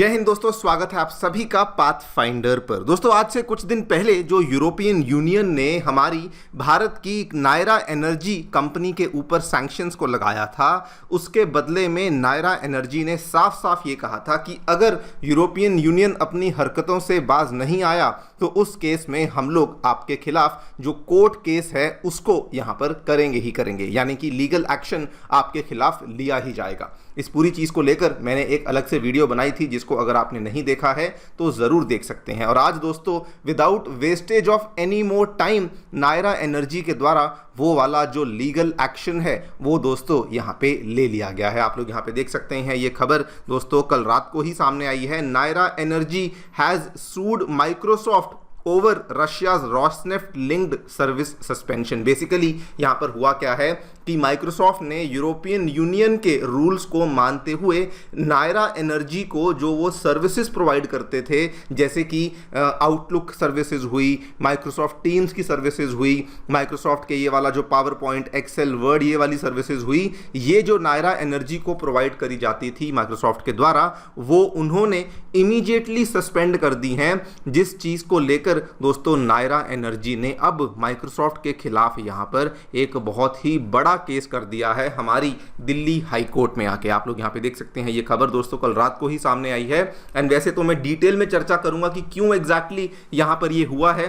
जय हिंद दोस्तों, स्वागत है आप सभी का पाथ फाइंडर पर। दोस्तों आज से कुछ दिन पहले जो यूरोपियन यूनियन ने हमारी भारत की नायरा एनर्जी कंपनी के ऊपर सैंक्शंस को लगाया था, उसके बदले में नायरा एनर्जी ने साफ साफ ये कहा था कि अगर यूरोपियन यूनियन अपनी हरकतों से बाज नहीं आया तो उस केस में हम लोग आपके खिलाफ जो कोर्ट केस है उसको यहां पर करेंगे ही करेंगे, यानी कि लीगल एक्शन आपके खिलाफ लिया ही जाएगा। इस पूरी चीज़ को लेकर मैंने एक अलग से वीडियो बनाई थी, जिसको अगर आपने नहीं देखा है तो ज़रूर देख सकते हैं। और आज दोस्तों without wastage of any more time Nayara energy के द्वारा वो वाला जो लीगल एक्शन है वो दोस्तों यहाँ पे ले लिया गया है। आप लोग यहाँ पे देख सकते हैं, ये खबर दोस्तों कल रात को ही सामने आई है। Nayara energy has sued Microsoft over Russia's Rosneft linked service suspension. Basically यहां पर हुआ क्या है कि माइक्रोसॉफ्ट ने यूरोपियन यूनियन के रूल्स को मानते हुए नायरा एनर्जी को जो वो सर्विसेज प्रोवाइड करते थे, जैसे कि आउटलुक सर्विसेज हुई, माइक्रोसॉफ्ट टीम्स की सर्विसेज हुई, माइक्रोसॉफ्ट के ये वाला जो पावर पॉइंट, एक्सेल, वर्ड, ये वाली सर्विसेज हुई, ये जो नायरा एनर्जी को प्रोवाइड करी जाती थी माइक्रोसॉफ्ट के द्वारा, वो उन्होंने इमीडिएटली सस्पेंड कर दी हैं। जिस चीज़ को लेकर दोस्तों नायरा एनर्जी ने अब माइक्रोसॉफ्ट के खिलाफ यहां पर एक बहुत ही बड़ा केस कर दिया है हमारी दिल्ली हाई कोर्ट में आके। आप लोग यहां पे देख सकते हैं, ये खबर दोस्तों कल रात को ही सामने आई है। एंड वैसे तो मैं डिटेल में चर्चा करूंगा कि क्यों एग्जैक्टली यहां पर ये हुआ है,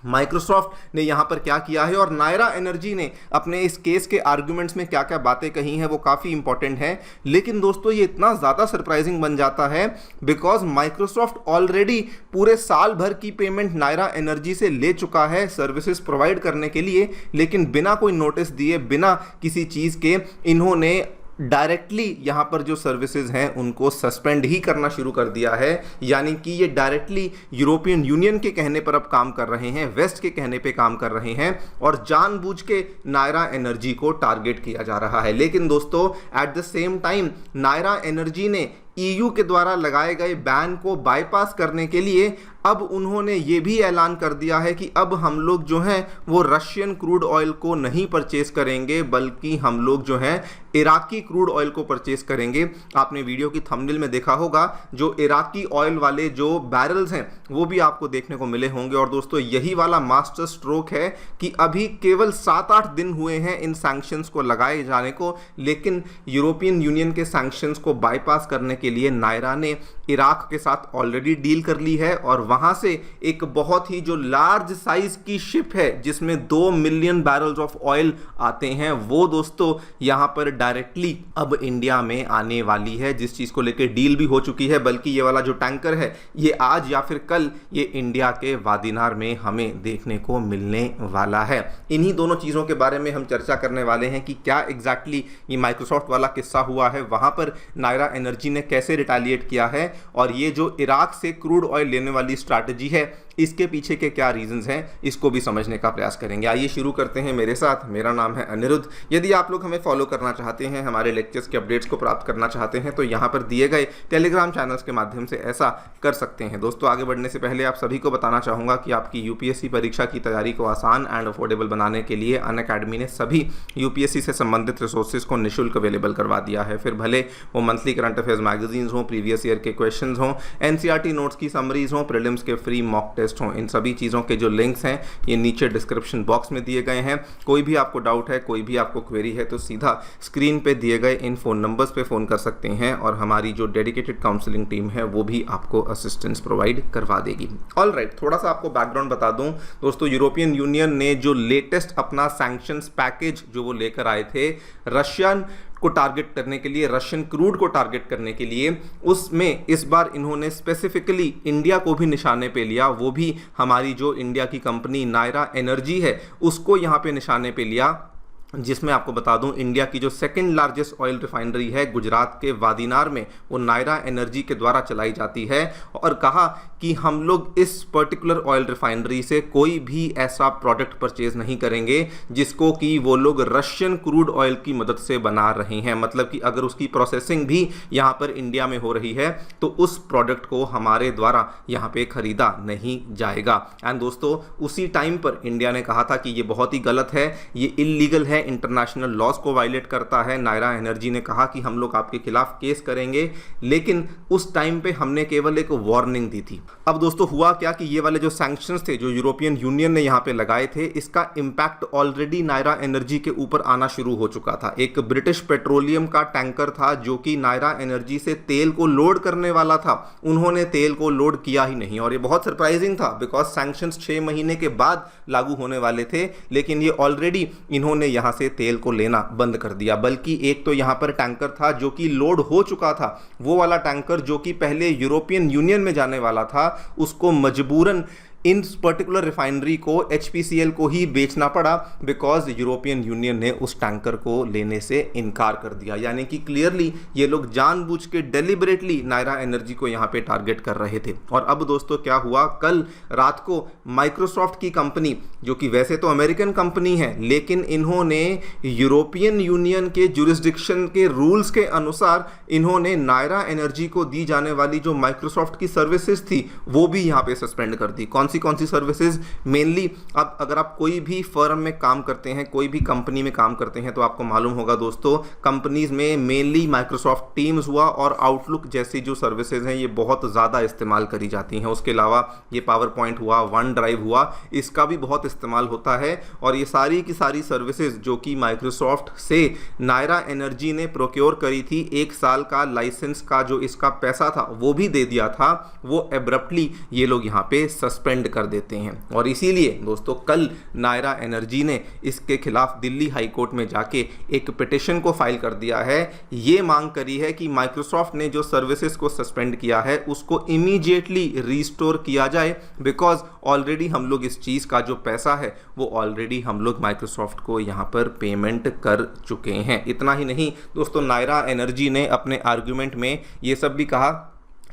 माइक्रोसॉफ्ट ने यहाँ पर क्या किया है और नायरा एनर्जी ने अपने इस केस के आर्गुमेंट्स में क्या क्या बातें कही हैं, वो काफ़ी इंपॉर्टेंट है। लेकिन दोस्तों ये इतना ज़्यादा सरप्राइजिंग बन जाता है बिकॉज माइक्रोसॉफ्ट ऑलरेडी पूरे साल भर की पेमेंट नायरा एनर्जी से ले चुका है सर्विसेज प्रोवाइड करने के लिए, लेकिन बिना कोई नोटिस दिए, बिना किसी चीज़ के इन्होंने डायरेक्टली यहाँ पर जो सर्विसेज हैं उनको सस्पेंड ही करना शुरू कर दिया है। यानी कि ये डायरेक्टली यूरोपियन यूनियन के कहने पर अब काम कर रहे हैं, वेस्ट के कहने पे काम कर रहे हैं और जानबूझ के नायरा एनर्जी को टारगेट किया जा रहा है। लेकिन दोस्तों at the same time Nayara energy ने ईयू के द्वारा लगाए गए बैन को बाईपास करने के लिए अब उन्होंने ये भी ऐलान कर दिया है कि अब हम लोग जो हैं वो रशियन क्रूड ऑयल को नहीं परचेस करेंगे, बल्कि हम लोग जो हैं इराकी क्रूड ऑयल को परचेस करेंगे। आपने वीडियो की थंबनेल में देखा होगा, जो इराकी ऑयल वाले जो बैरल्स हैं वो भी आपको देखने को मिले होंगे। और दोस्तों यही वाला मास्टर स्ट्रोक है कि अभी केवल 7-8 दिन हुए हैं इन सैंक्शंस को लगाए जाने को, लेकिन यूरोपियन यूनियन के सैंक्शंस को बाईपास करने के लिए नायरा ने इराक के साथ ऑलरेडी डील कर ली है और वहां से एक बहुत ही जो लार्ज साइज की शिप है जिसमें 2 मिलियन बैरल्स ऑफ ऑयल आते हैं, वो दोस्तों यहां पर डायरेक्टली अब इंडिया में आने वाली है, जिस चीज को लेकर डील भी हो चुकी है। बल्कि ये वाला जो टैंकर है ये आज या फिर कल ये इंडिया के वादिनार में हमें देखने को मिलने वाला है। इन्हीं दोनों चीजों के बारे में हम चर्चा करने वाले हैं कि क्या एग्जैक्टली ये माइक्रोसॉफ्ट वाला किस्सा हुआ है, वहां पर नायरा एनर्जी ने कैसे रिटेलिएट किया है और ये जो इराक से क्रूड ऑयल लेने वाली स्ट्रैटेजी है इसके पीछे के क्या रीजंस हैं, इसको भी समझने का प्रयास करेंगे। आइए शुरू करते हैं मेरे साथ। मेरा नाम है अनिरुद्ध। यदि आप लोग हमें फॉलो करना चाहते हैं, हमारे लेक्चर्स के अपडेट्स को प्राप्त करना चाहते हैं, तो यहाँ पर दिए गए टेलीग्राम चैनल्स के माध्यम से ऐसा कर सकते हैं। दोस्तों आगे बढ़ने से पहले आप सभी को बताना चाहूँगा कि आपकी यूपीएससी परीक्षा की तैयारी को आसान एंड अफोर्डेबल बनाने के लिए अनअकैडमी ने सभी यूपीएससी से संबंधित रिसोर्सेज को निःशुल्क अवेलेबल करवा दिया है। फिर भले वो मंथली करंट अफेयर्स मैगजीन्स हों, प्रीवियस ईयर के क्वेश्चंस हों, एनसीईआरटी नोट्स की समरीज हों, प्रीलिम्स के फ्री मॉक टेस्ट हों, इन सभी चीज़ों के जो लिंक्स हैं ये नीचे डिस्क्रिप्शन बॉक्स में दिए गए हैं। कोई भी आपको डाउट है, कोई भी आपको क्वेरी है तो सीधा स्क्रीन पे दिए गए इन फ़ोन नंबर्स पे फ़ोन कर सकते हैं और हमारी जो डेडिकेटेड काउंसलिंग टीम है वो भी आपको असिस्टेंस प्रोवाइड करवा देगी। ऑलराइट, थोड़ा सा आपको बैकग्राउंड बता दूं दोस्तों, यूरोपियन यूनियन ने जो लेटेस्ट अपना सैंक्शंस पैकेज जो वो लेकर आए थे रशियन को टारगेट करने के लिए, रशियन क्रूड को टारगेट करने के लिए, उसमें इस बार इन्होंने स्पेसिफिकली इंडिया को भी निशाने पे लिया। वो भी हमारी जो इंडिया की कंपनी नायरा एनर्जी है उसको यहाँ पे निशाने पे लिया, जिसमें आपको बता दूं इंडिया की जो सेकंड लार्जेस्ट ऑयल रिफाइनरी है गुजरात के वादिनार में, वो नायरा एनर्जी के द्वारा चलाई जाती है। और कहा कि हम लोग इस पर्टिकुलर ऑयल रिफाइनरी से कोई भी ऐसा प्रोडक्ट परचेज नहीं करेंगे जिसको कि वो लोग रशियन क्रूड ऑयल की मदद से बना रहे हैं। मतलब कि अगर उसकी प्रोसेसिंग भी यहाँ पर इंडिया में हो रही है तो उस प्रोडक्ट को हमारे द्वारा यहाँ पे खरीदा नहीं जाएगा। एंड दोस्तों उसी टाइम पर इंडिया ने कहा था कि ये बहुत ही गलत है, ये इलीगल है, इंटरनेशनल लॉज को वायलेट करता है। नायरा एनर्जी ने कहा कि हम लोग आपके खिलाफ केस करेंगे, लेकिन उस टाइम पे हमने केवल एक वार्निंग दी थी। अब दोस्तों हुआ क्या कि ये वाले जो सैंक्शंस थे जो यूरोपियन यूनियन ने यहाँ पे लगाए थे, इसका इम्पैक्ट ऑलरेडी नायरा एनर्जी के ऊपर आना शुरू हो चुका था। एक ब्रिटिश पेट्रोलियम का टैंकर था जो कि नायरा एनर्जी से तेल को लोड करने वाला था, उन्होंने तेल को लोड किया ही नहीं। और ये बहुत सरप्राइजिंग था बिकॉज सैंक्शंस 6 महीने के बाद लागू होने वाले थे, लेकिन ये ऑलरेडी इन्होंने यहां से तेल को लेना बंद कर दिया। बल्कि एक तो यहां पर टैंकर था जो कि लोड हो चुका था, वो वाला टैंकर जो कि पहले यूरोपियन यूनियन में जाने वाला था, उसको मजबूरन इन पर्टिकुलर रिफाइनरी को HPCL को ही बेचना पड़ा बिकॉज यूरोपियन यूनियन ने उस टैंकर को लेने से इनकार कर दिया। यानी कि क्लियरली ये लोग जानबूझ के डेलिबरेटली नायरा एनर्जी को यहाँ पे टारगेट कर रहे थे। और अब दोस्तों क्या हुआ, कल रात को माइक्रोसॉफ्ट की कंपनी, जो कि वैसे तो अमेरिकन कंपनी है, लेकिन इन्होंने यूरोपियन यूनियन के जुरिस्डिक्शन के रूल्स के अनुसार इन्होंने नायरा एनर्जी को दी जाने वाली जो माइक्रोसॉफ्ट की सर्विसेज थी वो भी यहाँ पे सस्पेंड कर दी। कौन सी सर्विसेज? मेनली अब अगर आप कोई भी फर्म में काम करते हैं, कोई भी कंपनी में काम करते हैं, तो आपको मालूम होगा दोस्तों, कंपनीज में मेनली माइक्रोसॉफ्ट टीम्स हुआ और आउटलुक जैसी जो सर्विसेज हैं ये बहुत ज़्यादा इस्तेमाल करी जाती हैं। उसके अलावा ये पावर पॉइंट हुआ, वन ड्राइव हुआ, इसका भी बहुत इस्तेमाल होता है। और ये सारी की सारी सर्विसेज जो कि माइक्रोसॉफ्ट से नायरा एनर्जी ने प्रोक्योर करी थी, 1 साल का लाइसेंस का जो इसका पैसा था वो भी दे दिया था, वो एब्रप्टली ये लोग यहाँ पे सस्पेंड कर देते हैं। और इसीलिए दोस्तों कल नायरा एनर्जी ने इसके खिलाफ दिल्ली हाई कोर्ट में जाके एक पिटिशन को फाइल कर दिया है। ये मांग करी है कि माइक्रोसॉफ्ट ने जो सर्विसेज को सस्पेंड किया है उसको इमीडिएटली रिस्टोर किया जाए, बिकॉज ऑलरेडी हम लोग इस चीज का जो पैसा है वो ऑलरेडी हम लोग माइक्रोसॉफ्ट को यहां पर पेमेंट कर चुके हैं। इतना ही नहीं दोस्तों, नायरा एनर्जी ने अपने आर्ग्यूमेंट में ये सब भी कहा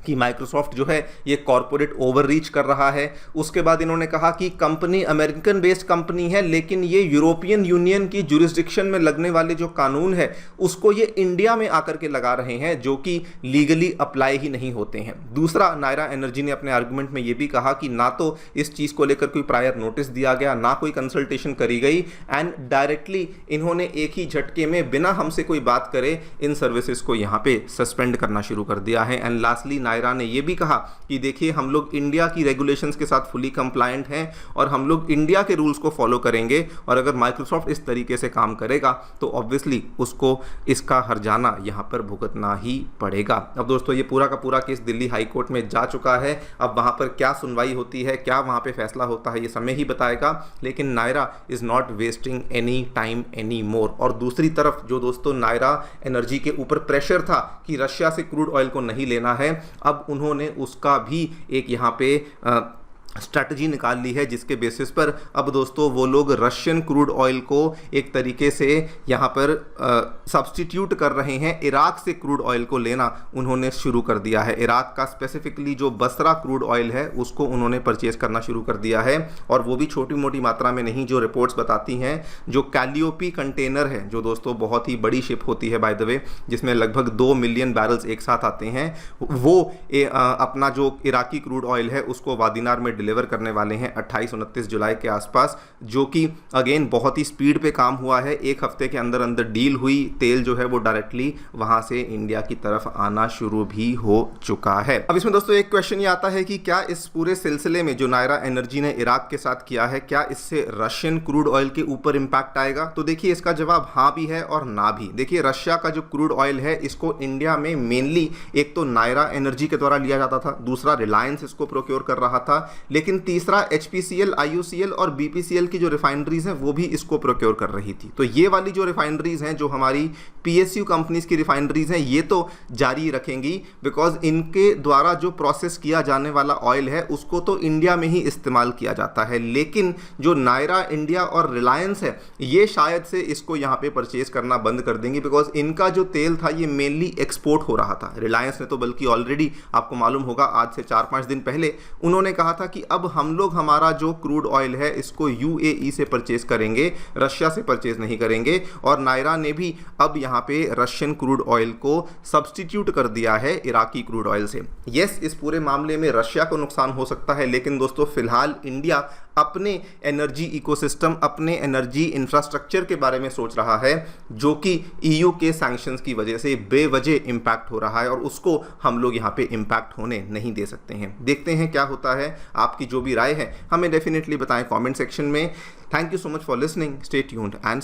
कि माइक्रोसॉफ्ट जो है ये कॉर्पोरेट ओवररीच कर रहा है। उसके बाद इन्होंने कहा कि कंपनी अमेरिकन बेस्ड कंपनी है, लेकिन ये यूरोपियन यूनियन की जुरिस्डिक्शन में लगने वाले जो कानून है उसको ये इंडिया में आकर के लगा रहे हैं, जो कि लीगली अप्लाई ही नहीं होते हैं। दूसरा, नायरा एनर्जी ने अपने आर्गुमेंट में ये भी कहा कि ना तो इस चीज़ को लेकर कोई प्रायर नोटिस दिया गया, ना कोई कंसल्टेशन करी गई, एंड डायरेक्टली इन्होंने एक ही झटके में बिना हमसे कोई बात करे इन सर्विसेज को यहाँ पे सस्पेंड करना शुरू कर दिया है। एंड लास्टली नायरा ने यह भी कहा कि देखिए, हम लोग इंडिया की रेगुलेशंस के साथ फुली कंप्लायंट हैं और हम लोग इंडिया के रूल्स को फॉलो करेंगे, और अगर माइक्रोसॉफ्ट इस तरीके से काम करेगा तो ऑब्वियसली उसको इसका हर्जाना यहां पर भुगतना ही पड़ेगा। अब दोस्तों ये पूरा का पूरा केस दिल्ली हाई कोर्ट में जा चुका है। अब वहां पर क्या सुनवाई होती है, क्या वहां पे फैसला होता है, ये समय ही बताएगा। लेकिन Nayara is not wasting any time any more. और दूसरी तरफ जो दोस्तों नायरा एनर्जी के ऊपर प्रेशर था कि रशिया से क्रूड ऑयल को नहीं लेना है, अब उन्होंने उसका भी एक यहाँ पे स्ट्रैटेजी निकाल ली है, जिसके बेसिस पर अब दोस्तों वो लोग रशियन क्रूड ऑयल को एक तरीके से यहाँ पर सब्स्टिट्यूट कर रहे हैं। इराक से क्रूड ऑयल को लेना उन्होंने शुरू कर दिया है। इराक का स्पेसिफिकली जो बसरा क्रूड ऑयल है उसको उन्होंने परचेज करना शुरू कर दिया है, और वो भी छोटी मोटी मात्रा में नहीं। जो रिपोर्ट्स बताती हैं, जो कैलियोपी कंटेनर है, जो दोस्तों बहुत ही बड़ी शिप होती है बाय द वे, जिसमें लगभग 2 मिलियन बैरल्स एक साथ आते हैं, वो अपना जो इराकी क्रूड ऑयल है उसको वादिनार में डिलीवर करने वाले हैं 28-29 जुलाई के आसपास, जो कि अगेन बहुत ही स्पीड पे काम हुआ है। 1 हफ्ते के अंदर अंदर डील हुई, तेल जो है वो डायरेक्टली वहां से इंडिया की तरफ आना शुरू भी हो चुका है। अब इसमें दोस्तों एक क्वेश्चन ये आता है कि क्या इस पूरे सिलसिले में जो नायरा एनर्जी ने इराक के साथ किया है, क्या इससे रशियन क्रूड ऑयल के ऊपर इंपैक्ट आएगा? तो देखिए, इसका जवाब हाँ भी है और ना भी। देखिए, रशिया का जो क्रूड ऑयल है इसको इंडिया में मेनली एक तो नायरा एनर्जी के द्वारा लिया जाता था, दूसरा रिलायंस इसको प्रोक्योर कर रहा था, लेकिन तीसरा HPCL, IOCL और BPCL की जो रिफाइनरीज हैं वो भी इसको प्रोक्योर कर रही थी। तो ये वाली जो रिफाइनरीज हैं, जो हमारी PSU कंपनीज की रिफाइनरीज हैं, ये तो जारी रखेंगी, बिकॉज इनके द्वारा जो प्रोसेस किया जाने वाला ऑयल है उसको तो इंडिया में ही इस्तेमाल किया जाता है। लेकिन जो नायरा इंडिया और रिलायंस है, ये शायद से इसको यहाँ पे परचेज करना बंद कर देंगे, बिकॉज इनका जो तेल था ये मेनली एक्सपोर्ट हो रहा था। रिलायंस ने तो बल्कि ऑलरेडी, आपको मालूम होगा, आज से 4-5 दिन पहले उन्होंने कहा था कि कि अब हम लोग हमारा जो क्रूड ऑयल है इसको यूएई से परचेज करेंगे, रशिया से परचेज नहीं करेंगे। और नायरा ने भी अब यहाँ पे रशियन क्रूड ऑयल को सब्स्टिट्यूट कर दिया है इराकी क्रूड ऑयल से। यस, इस पूरे मामले में रशिया को नुकसान हो सकता है, लेकिन दोस्तों फिलहाल इंडिया अपने एनर्जी इकोसिस्टम, अपने एनर्जी इंफ्रास्ट्रक्चर के बारे में सोच रहा है, जो कि ईयू के सैंक्शंस की वजह से बेवजह इंपैक्ट हो रहा है और उसको हम लोग यहाँ पे इंपैक्ट होने नहीं दे सकते हैं। देखते हैं क्या होता है। आपकी जो भी राय है हमें डेफिनेटली बताएं कमेंट सेक्शन में। Thank you so much for listening. Stay tuned and